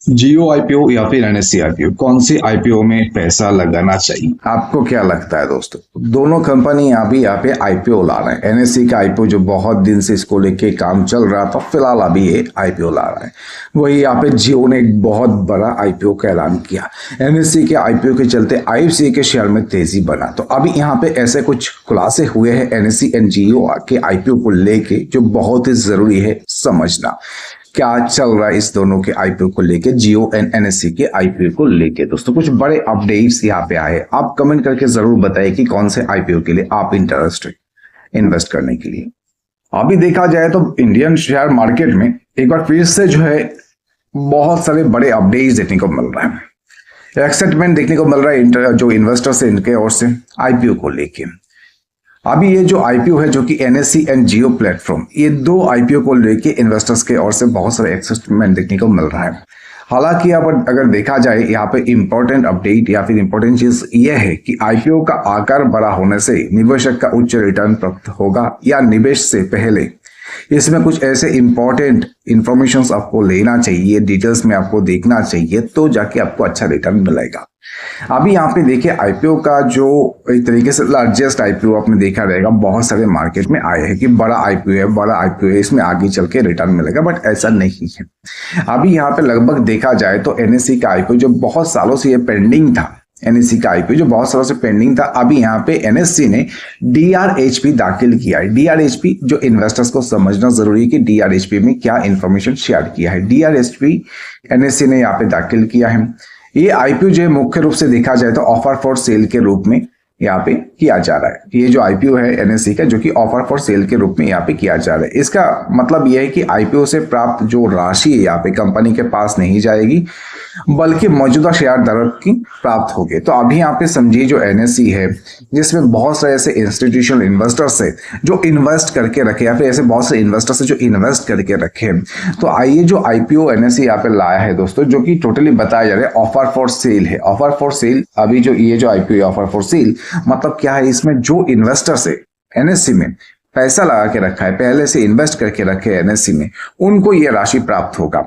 जियो IPO या फिर NSC IPO, कौन सी आईपीओ में पैसा लगाना चाहिए? आपको क्या लगता है दोस्तों? दोनों कंपनी अभी यहाँ पे आईपीओ ला रहे हैं। एनएससी का आईपीओ जो बहुत दिन से इसको लेके काम चल रहा था, फिलहाल अभी ये आईपीओ ला रहा है। वही यहाँ पे जियो ने एक बहुत बड़ा आईपीओ का ऐलान किया। एनएससी के आईपीओ के चलते आईएफसीआई के शेयर में तेजी बना। तो अभी यहाँ पे ऐसे कुछ खुलासे हुए हैं एनएससी एंड जियो के आईपीओ को लेके, जो बहुत ही जरूरी है समझना। क्या चल रहा है इस दोनों के आईपीओ को लेके, जियो एंड एनएससी के आईपीओ को लेके दोस्तों? कुछ बड़े अपडेट्स यहाँ पे आए। आप कमेंट करके जरूर बताइए कि कौन से आईपीओ के लिए आप इंटरेस्टेड इन्वेस्ट करने के लिए। अभी देखा जाए तो इंडियन शेयर मार्केट में एक बार फिर से जो है बहुत सारे बड़े अपडेट्स देखने को मिल रहा है। एक्साइटमेंट देखने को मिल रहा है जो इन्वेस्टर्स है इनके ओर से आईपीओ को लेके। अभी ये जो आईपीओ है जो कि एनएससी एंड जियो प्लेटफॉर्म, ये दो आईपीओ को लेके इन्वेस्टर्स के ओर से बहुत सारे एक्साइटमेंट देखने को मिल रहा है। हालांकि यहाँ पर अगर देखा जाए, यहाँ पे इंपॉर्टेंट अपडेट या फिर इंपॉर्टेंट चीज ये है कि आईपीओ का आकार बड़ा होने से निवेशक का उच्च रिटर्न प्राप्त होगा, या निवेश से पहले इसमें कुछ ऐसे इंपॉर्टेंट इंफॉर्मेशन आपको लेना चाहिए, डिटेल्स में आपको देखना चाहिए, तो जाके आपको अच्छा रिटर्न मिलेगा। अभी यहाँ पे देखिए आईपीओ का जो एक तरीके से लार्जेस्ट आईपीओ आपने देखा रहेगा, बहुत सारे मार्केट में आए हैं कि बड़ा आईपीओ है, इसमें आगे चल के रिटर्न मिलेगा, बट ऐसा नहीं है। अभी यहाँ पे लगभग देखा जाए तो एनएससी का आईपीओ जो बहुत सालों से ये पेंडिंग था, एनएससी का आईपीओ जो बहुत सालों से पेंडिंग था, अभी यहाँ पे एनएससी ने डीआरएचपी दाखिल किया है। डीआरएचपी जो इन्वेस्टर्स को समझना जरूरी है कि डीआरएचपी में क्या इंफॉर्मेशन शेयर किया है। डीआरएचपी एनएससी ने यहाँ पे दाखिल किया है। ये आईपीओ जो है मुख्य रूप से देखा जाए तो ऑफर फॉर सेल के रूप में यहाँ पे किया जा रहा है। ये जो आईपीओ है एनएससी का, जो कि ऑफर फॉर सेल के रूप में यहाँ पे किया जा रहा है, इसका मतलब यह है कि आईपीओ से प्राप्त जो राशि है यहाँ पे कंपनी के पास नहीं जाएगी, बल्कि मौजूदा शेयर धारक की प्राप्त होगी। तो अभी यहाँ पे समझिए जो एनएससी है, जिसमें बहुत सारे ऐसे इंस्टीट्यूशनल इन्वेस्टर्स है जो इन्वेस्ट करके रखे, या फिर ऐसे बहुत से इन्वेस्टर्स है जो इन्वेस्ट करके रखे। तो आइए जो आईपीओ एनएससी यहाँ पे लाया है दोस्तों, जो कि टोटली बताया जा रहा है ऑफर फॉर सेल है। ऑफर फॉर सेल, अभी जो ये जो आईपीओ ऑफर फॉर सेल मतलब क्या है, इसमें जो इन्वेस्टर्स है एनएससी में पैसा लगा के रखा है, पहले से इन्वेस्ट करके रखे एनएससी में, उनको ये राशि प्राप्त होगा।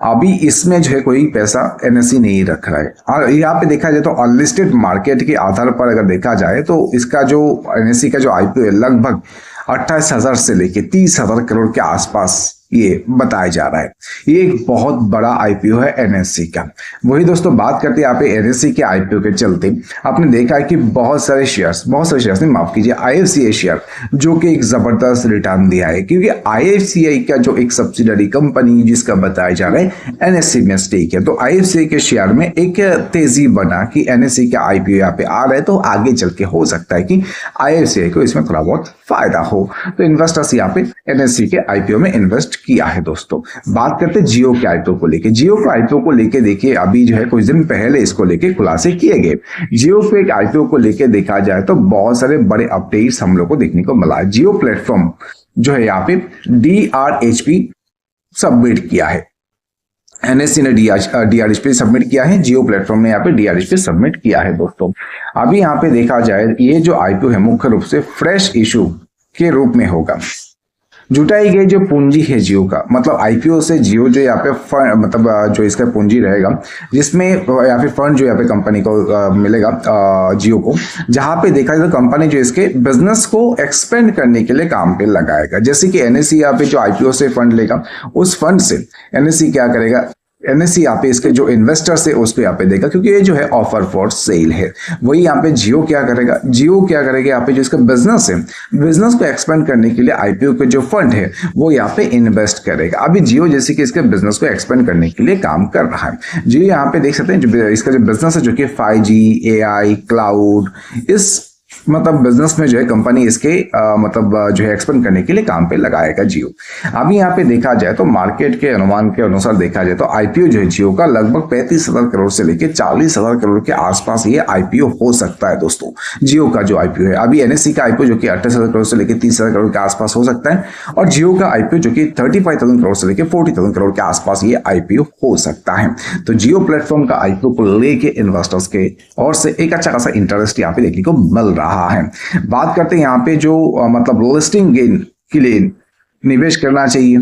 अभी इसमें जो है कोई पैसा एनएससी नहीं रख रहा है। और यहाँ पे देखा जाए तो अनलिस्टेड मार्केट के आधार पर अगर देखा जाए तो इसका जो एनएससी का जो आईपीओ है लगभग 28,000 से लेके 30,000 करोड़ के आसपास ये बताया जा रहा है। ये एक बहुत बड़ा आईपीओ है एनएससी का। वही दोस्तों बात करते हैं यहाँ पे एनएससी के आईपीओ के चलते आपने देखा है कि बहुत सारे शेयर्स ने, माफ कीजिए, आईएफसीआई शेयर जो कि एक जबरदस्त रिटर्न दिया है, क्योंकि आईएफसीआई का जो एक सब्सिडरी कंपनी जिसका बताया जा रहा है एनएससी में स्टेक है, तो आईएफसीआई के शेयर में एक तेजी बना कि एनएससी का आईपीओ यहाँ पे आ रहा है, तो आगे चल के हो सकता है कि आईएफसीआई को इसमें थोड़ा बहुत फायदा हो। तो इन्वेस्टर्स यहाँ पे एनएससी के आईपीओ में इन्वेस्ट किया है दोस्तों। बात करते हैं जियो के आईपीओ को लेके। जियो के आईपीओ को लेके देखिए अभी जो है कुछ दिन पहले इसको लेके खुलासे किए गए। जियो के एक आईपीओ को लेके देखा जाए तो बहुत सारे बड़े अपडेट्स हम लोग को देखने को मिला है। जियो प्लेटफॉर्म जो है यहाँ पे डीआरएचपी सबमिट किया है। एनएससी ने डीआरएचपी सबमिट किया है, जियो प्लेटफॉर्म ने यहाँ पे डीआरएचपी सबमिट किया है दोस्तों। अभी यहाँ पे देखा जाए ये जो आईपीओ है मुख्य रूप से फ्रेश इशू के रूप में होगा। जुटाई गई जो पूंजी है जियो का, मतलब आईपीओ से जियो जो यहाँ पे फंड, मतलब जो इसका पूंजी रहेगा, जिसमें या फिर फंड जो यहाँ पे कंपनी को मिलेगा जियो को, जहां पे देखा जाए तो कंपनी जो इसके बिजनेस को एक्सपेंड करने के लिए काम पे लगाएगा। जैसे कि एनएससी यहाँ पे जो आईपीओ से फंड लेगा, उस फंड से एनएससी क्या करेगा, एनएससी यहाँ पे इसके जो इन्वेस्टर्स है उसको यहाँ पे देगा, क्योंकि ये जो है ऑफर फॉर सेल है। वही यहाँ पे जियो क्या करेगा, यहाँ पे जो इसका बिजनेस है, बिजनेस को एक्सपेंड करने के लिए आईपीओ के जो फंड है वो यहाँ पे इन्वेस्ट करेगा। अभी जियो जैसे कि इसके बिजनेस को एक्सपेंड करने के लिए काम कर रहा है। जियो यहाँ पे देख सकते हैं जो इसका जो बिजनेस है, जो कि 5G, AI, क्लाउड, इस मतलब बिजनेस में जो है कंपनी इसके मतलब जो है एक्सपेंड करने के लिए काम पे लगाएगा जियो। अभी यहाँ पे देखा जाए तो मार्केट के अनुमान के अनुसार देखा जाए तो आईपीओ जो है जियो का लगभग 35,000 करोड़ से लेके 40,000 करोड़ के आसपास ये आईपीओ हो सकता है दोस्तों। जियो का जो आईपीओ है, अभी एनएससी का आईपीओ जो कि 28,000 करोड़ से लेके 30,000 करोड़ के आसपास हो सकता है, और जियो का आईपीओ जो कि 35,000 करोड़ से लेके 40,000 करोड़ के आसपास ये आईपीओ हो सकता है। तो जियो प्लेटफॉर्म का आईपीओ को लेके इन्वेस्टर्स के और से एक अच्छा खासा इंटरेस्ट यहाँ पे देखने को मिल रहा है। बात करते हैं यहाँ पे जो मतलब लिस्टिंग गेन के लिए निवेश करना चाहिए,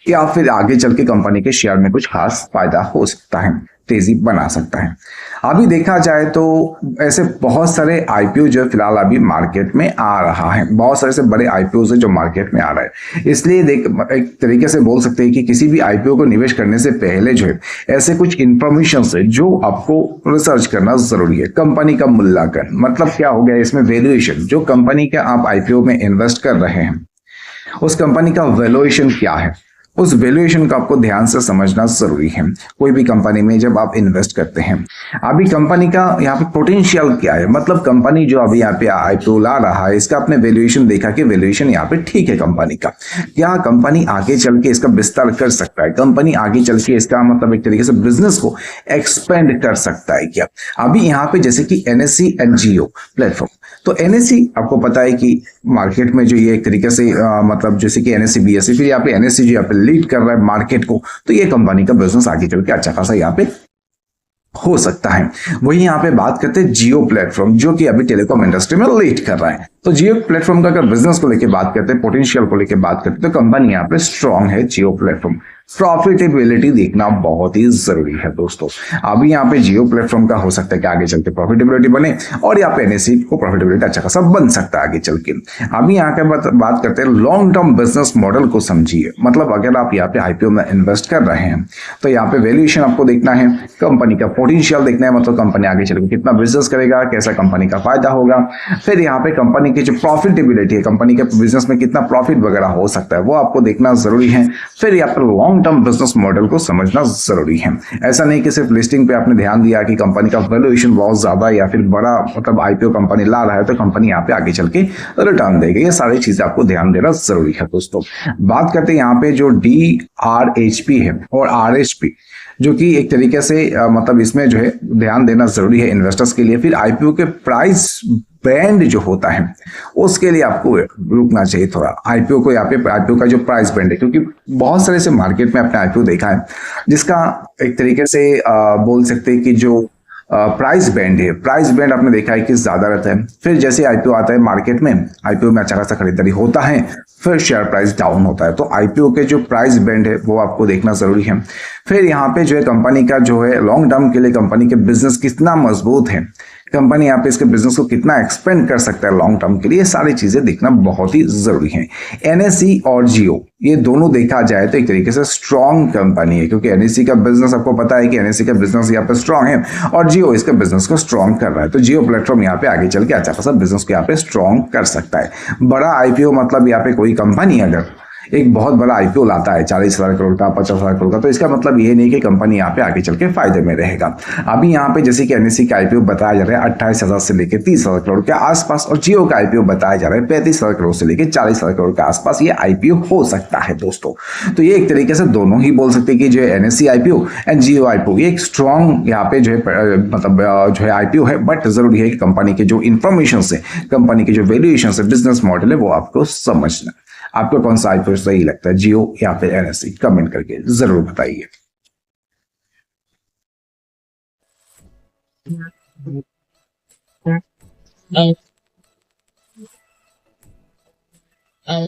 या फिर आगे चल के कंपनी के शेयर में कुछ खास फायदा हो सकता है, तेजी बना सकता है। अभी देखा जाए तो ऐसे बहुत सारे आईपीओ जो फिलहाल अभी मार्केट में आ रहा है, बहुत सारे से बड़े आईपीओ है जो मार्केट में आ रहा है। इसलिए देख एक तरीके से बोल सकते हैं कि किसी भी आईपीओ को निवेश करने से पहले जो है ऐसे कुछ इंफॉर्मेशन है जो आपको रिसर्च करना जरूरी है। कंपनी का मूल्यांकन मतलब क्या हो गया इसमें, वैल्यूएशन, जो कंपनी का आप आईपीओ में इन्वेस्ट कर रहे हैं उस कंपनी का वैल्यूएशन क्या है, उस वैल्यूएशन को आपको ध्यान से समझना जरूरी है कोई भी कंपनी में जब आप इन्वेस्ट करते हैं। अभी कंपनी का यहाँ पे पोटेंशियल क्या है, मतलब कंपनी जो अभी यहाँ पे आईपीओ ला रहा है इसका आपने वैल्यूएशन देखा कि वैल्यूएशन यहाँ पे ठीक है कंपनी का, क्या कंपनी आगे चल के इसका विस्तार कर सकता है, कंपनी आगे चल के इसका मतलब एक तरीके से बिजनेस को एक्सपेंड कर सकता है क्या। अभी यहाँ पे जैसे कि एनएससी एंड जियो प्लेटफॉर्म, तो एनएससी आपको पता है कि मार्केट में जो ये एक तरीके से मतलब जैसे कि एनएससी बीएससी, फिर यहाँ पे एनएससी जो यहाँ पे लीड कर रहा है मार्केट को, तो ये कंपनी का बिजनेस आगे चल के अच्छा खासा यहाँ पे हो सकता है। वही यहाँ पे बात करते हैं जियो प्लेटफॉर्म जो कि अभी टेलीकॉम इंडस्ट्री में लीड कर रहा है। तो जियो प्लेटफॉर्म का अगर बिजनेस को लेके बात करते हैं, पोटेंशियल को लेके बात करते हैं, तो कंपनी यहाँ पे स्ट्रांग है जियो प्लेटफॉर्म। प्रॉफिटेबिलिटी देखना बहुत ही जरूरी है दोस्तों। अभी यहाँ पे जियो प्लेटफॉर्म का हो सकता है कि आगे चल के प्रॉफिटेबिलिटी बने और यहाँ पे एनएससी को प्रॉफिटेबिलिटी अच्छा खासा बन सकता है आगे चल के। अभी यहाँ के बात करते हैं लॉन्ग टर्म बिजनेस मॉडल को समझिए, मतलब अगर आप यहाँ पे आईपीओ में इन्वेस्ट कर रहे हैं तो यहाँ पे वैल्यूएशन आपको देखना है, कंपनी का पोटेंशियल देखना है, मतलब कंपनी आगे चल के कितना बिजनेस करेगा, कैसा कंपनी का फायदा होगा, फिर यहाँ पे कंपनी की जो प्रॉफिटेबिलिटी है, कंपनी के बिजनेस में कितना प्रॉफिट वगैरह हो सकता है वो आपको देखना जरूरी है। फिर यहाँ पे लॉन्ग टर्म बिजनेस मॉडल को समझना जरूरी है। ऐसा नहीं कि सिर्फ लिस्टिंग पे आपने ध्यान दिया कि कंपनी का वैल्यूएशन बहुत ज्यादा या फिर बड़ा मतलब आईपीओ कंपनी ला रहा है तो कंपनी यहाँ पे आगे चल के रिटर्न देगी, ये सारी चीजें आपको ध्यान देना जरूरी है दोस्तों। बात करते हैं यहाँ पे जो DRHP है और RHP जो कि एक तरीके से मतलब इसमें जो है ध्यान देना जरूरी है इन्वेस्टर्स के लिए। फिर आईपीओ के प्राइस बैंड जो होता है उसके लिए आपको रुकना चाहिए थोड़ा। आईपीओ को यहाँ पे आईपीओ का जो प्राइस बैंड है, क्योंकि बहुत सारे से मार्केट में आपने आईपीओ देखा है जिसका एक तरीके से बोल सकते हैं कि जो प्राइस बैंड है, प्राइस बैंड आपने देखा है कि ज्यादा रहता है। फिर जैसे आईपीओ आता है मार्केट में, आईपीओ में अच्छा खासा खरीदारी होता है, फिर शेयर प्राइस डाउन होता है। तो आईपीओ के जो प्राइस बैंड है वो आपको देखना जरूरी है। फिर यहाँ पे जो है कंपनी का जो है लॉन्ग टर्म के लिए कंपनी के बिजनेस कितना मजबूत है, कंपनी यहाँ पे इसके बिजनेस को कितना एक्सपेंड कर सकता है लॉन्ग टर्म के लिए, सारी चीजें देखना बहुत ही जरूरी है। एनएससी और जियो ये दोनों देखा जाए तो एक तरीके से स्ट्रॉन्ग कंपनी है, क्योंकि एनएससी का बिजनेस आपको पता है कि एनएससी का बिजनेस यहाँ पे स्ट्रॉन्ग है और जियो इसके बिजनेस को स्ट्रॉन्ग कर रहा है। तो जियो प्लेटफॉर्म यहाँ पे आगे चल के अच्छा खासा बिजनेस को यहाँ पे स्ट्रॉन्ग कर सकता है। बड़ा आईपीओ मतलब यहाँ पे कोई कंपनी अगर एक बहुत बड़ा आईपीओ लाता है 40,000 करोड़ का, 50,000 करोड़ का, तो इसका मतलब ये नहीं कि कंपनी यहाँ पे आगे चल के फायदे में रहेगा। अभी यहाँ पे जैसे कि एनएससी का आईपीओ बताया जा रहा है 28,000 से लेकर 30,000 करोड़ के आसपास, और जियो का आईपीओ बताया जा रहा है 35,000 करोड़ से लेकर 40,000 करोड़ के आसपास ये आईपीओ हो सकता है दोस्तों। तो ये एक तरीके से दोनों ही बोल सकते हैं कि जो है NSC IPO and Jio IPO ये एक स्ट्रॉन्ग यहाँ पे जो है मतलब जो है आईपीओ है, बट जरूरी है कि कंपनी के जो इंफॉर्मेशन है, कंपनी के जो वैल्यूएशन है, बिजनेस मॉडल है, वो आपको समझना। आपको कौन सा आईपीओ सही लगता है, जियो या फिर एनएससी, कमेंट करके जरूर बताइए। Oh.